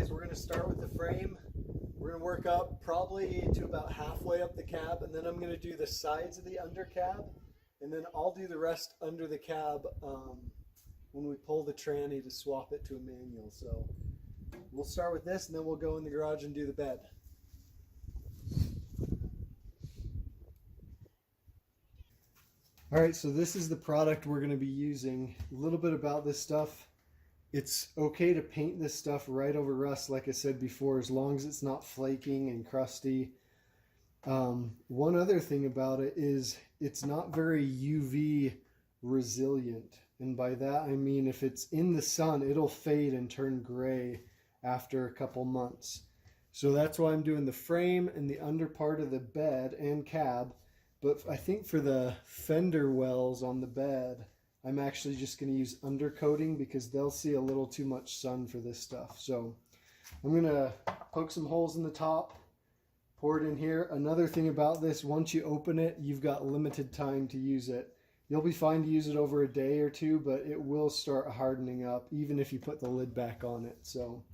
guys, we're going to start with the frame. We're going to work up probably to about halfway up the cab, and then I'm going to do the sides of the under cab, and then I'll do the rest under the cab when we pull the tranny to swap it to a manual. So we'll start with this, and then we'll go in the garage and do the bed. All right, so this is the product we're going to be using. A little bit about this stuff. It's okay to paint this stuff right over rust, like I said before, as long as it's not flaking and crusty. One other thing about it is it's not very UV resilient. And by that I mean if it's in the sun, it'll fade and turn gray after a couple months. So that's why I'm doing the frame and the under part of the bed and cab. But I think for the fender wells on the bed, I'm actually just going to use undercoating because they'll see a little too much sun for this stuff. So I'm going to poke some holes in the top, pour it in here. Another thing about this, once you open it, you've got limited time to use it. You'll be fine to use it over a day or two, but it will start hardening up even if you put the lid back on it. So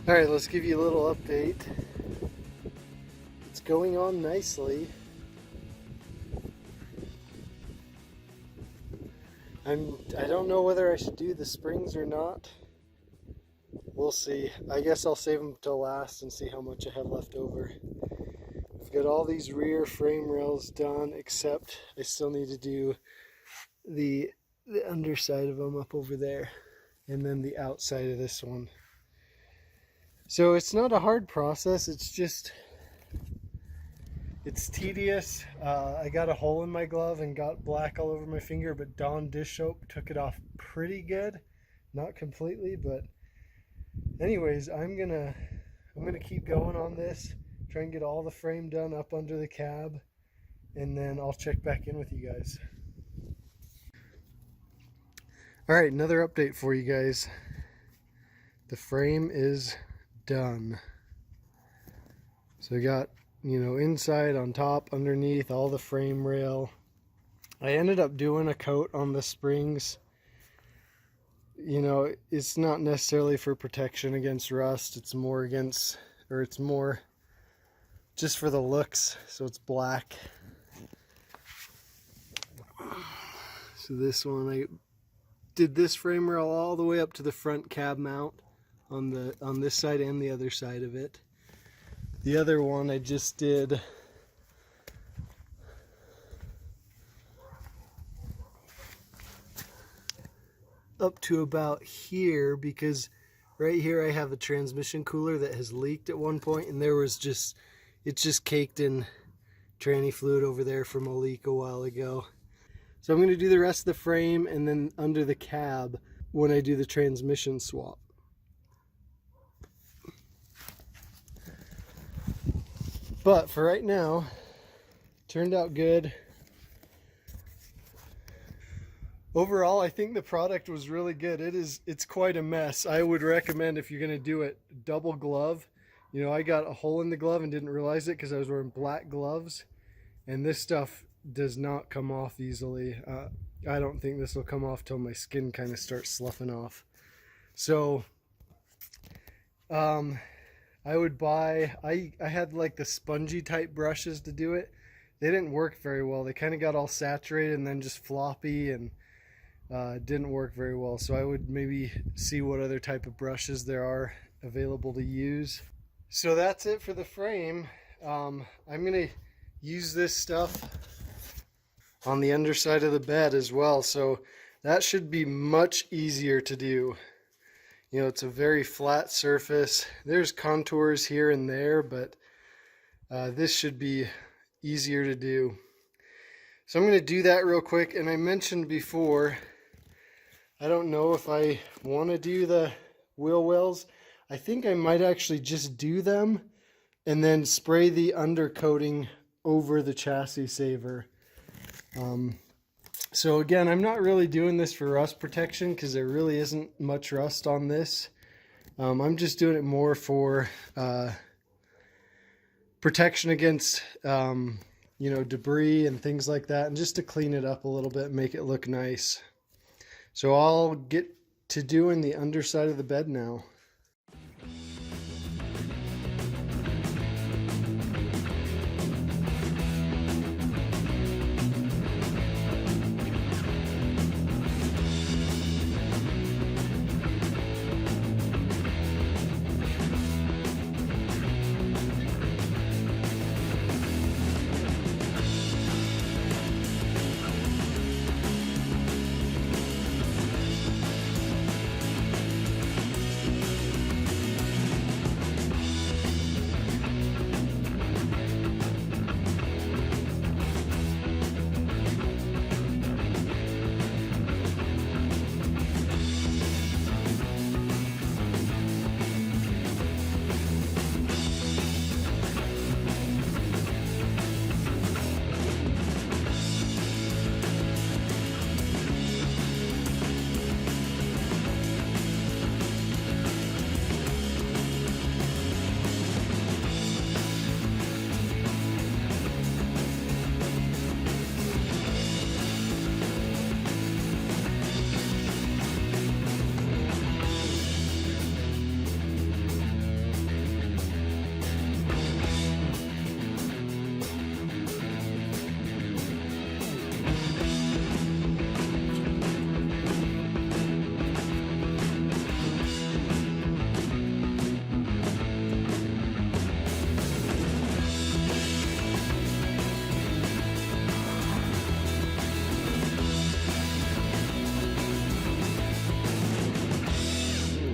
all right, let's give you a little update. It's going on nicely. I don't know whether I should do the springs or not. We'll see. I guess I'll save them till last and see how much I have left over. I've got all these rear frame rails done, except I still need to do the underside of them up over there, and then the outside of this one. So it's not a hard process, it's just, it's tedious. I got a hole in my glove and got black all over my finger, but Dawn dish soap took it off pretty good. Not completely, but anyways, I'm gonna keep going on this, try and get all the frame done up under the cab, and then I'll check back in with you guys. All right, another update for you guys. The frame is done. So we got, you know, inside, on top, underneath, all the frame rail. I ended up doing a coat on the springs. You know, it's not necessarily for protection against rust. It's more against, or it's more just for the looks. So it's black. So this one, I did this frame rail all the way up to the front cab mount on this side and the other side of it. The other one I just did up to about here, because right here I have a transmission cooler that has leaked at one point, and there was just, it's just caked in tranny fluid over there from a leak a while ago. So I'm going to do the rest of the frame and then under the cab when I do the transmission swap. But for right now, turned out good. Overall, I think the product was really good. It's quite a mess. I would recommend, if you're going to do it, double glove. You know, I got a hole in the glove and didn't realize it because I was wearing black gloves, and this stuff does not come off easily. I don't think this will come off till my skin kind of starts sloughing off. So I would buy, I had like the spongy type brushes to do it. They didn't work very well. They kind of got all saturated and then just floppy, and didn't work very well. So I would maybe see what other type of brushes there are available to use. So that's it for the frame. I'm gonna use this stuff on the underside of the bed as well, so that should be much easier to do. You know, it's a very flat surface. There's contours here and there, but this should be easier to do. So I'm going to do that real quick. And I mentioned before, I don't know if I want to do the wheel wells. I think I might actually just do them and then spray the undercoating over the chassis saver. So again, I'm not really doing this for rust protection because there really isn't much rust on this. I'm just doing it more for protection against you know, debris and things like that, and just to clean it up a little bit and make it look nice. So I'll get to doing the underside of the bed now.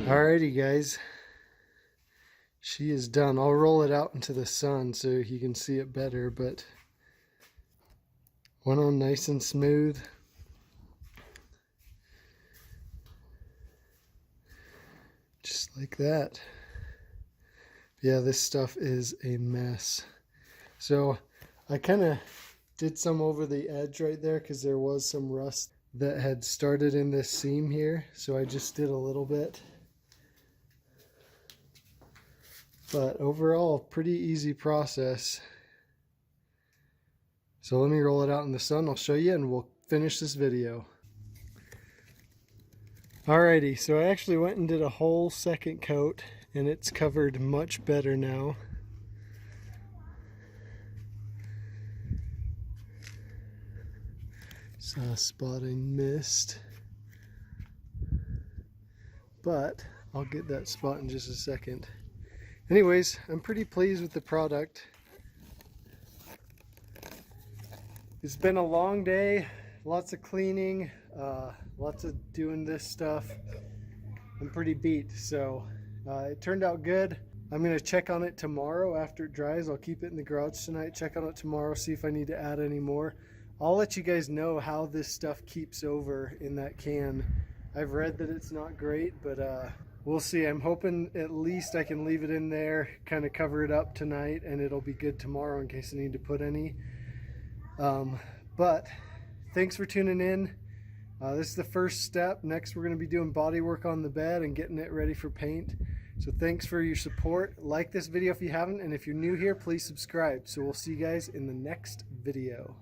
Alrighty guys, she is done. I'll roll it out into the sun so you can see it better, but went on nice and smooth. Just like that. Yeah, this stuff is a mess. So I kind of did some over the edge right there because there was some rust that had started in this seam here. So I just did a little bit. But overall, pretty easy process. So let me roll it out in the sun. I'll show you and we'll finish this video. Alrighty, so I actually went and did a whole second coat and it's covered much better now. Saw a spot I missed, but I'll get that spot in just a second. Anyways, I'm pretty pleased with the product. It's been a long day, lots of cleaning, lots of doing this stuff. I'm pretty beat, so it turned out good. I'm gonna check on it tomorrow after it dries. I'll keep it in the garage tonight, check on it tomorrow, see if I need to add any more. I'll let you guys know how this stuff keeps over in that can. I've read that it's not great, but we'll see. I'm hoping at least I can leave it in there, kind of cover it up tonight, and it'll be good tomorrow in case I need to put any. But thanks for tuning in. This is the first step. Next, we're going to be doing body work on the bed and getting it ready for paint. So thanks for your support. Like this video if you haven't, and if you're new here, please subscribe. So we'll see you guys in the next video.